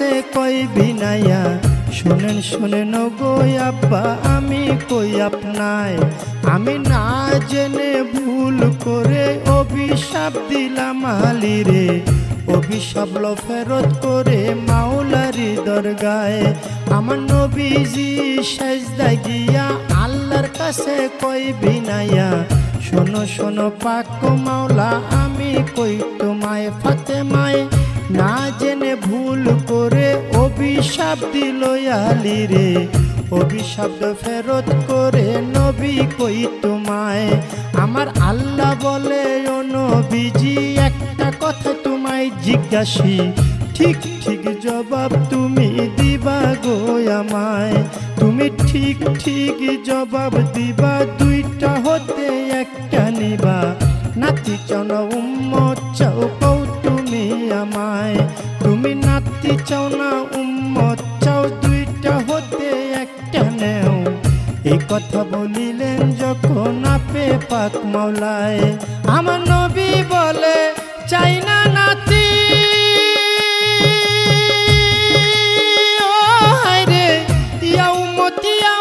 কাছে কই বিনাইয়া শুনেন শুনেন গো আব্বা আমি কই আপনায় আমি না জেনে ভুল করে অভিশাপ দিলাম আলীরে অভিশাপ লো ফেরত করে মাওলারি দরগায় আমার নবীজি সেজদায় গিয়া আল্লাহর কাছে কই বিনাইয়া শোনো শোনো পাক মাওলা আমি কই তোমায় ফাতেমায় না জেনে ভুল করে অভিশাপ দিল আলীরে অভিশাপ ফেরত করে নবী কই তোমায় আমার আল্লাহ বলে ও নবীজি একটা কথা তোমায় জিজ্ঞাসি ঠিক ঠিক জবাব তুমি দিবা গো আমায় তুমি ঠিক ঠিক জবাব দিবা দুইটা হতে একটা নিবা নাতি চাও না উম্মত চাও কও তুমি আমায় তুমি নাতি চাও না উম্মত চাও দুইটা হতে একটা নেও এই কথা বলিলেন যখন আপে পাক মাওলায় আমার নবী বলে চাই না নাতি ও হায়রে ইয়া উম্মতি ইয়া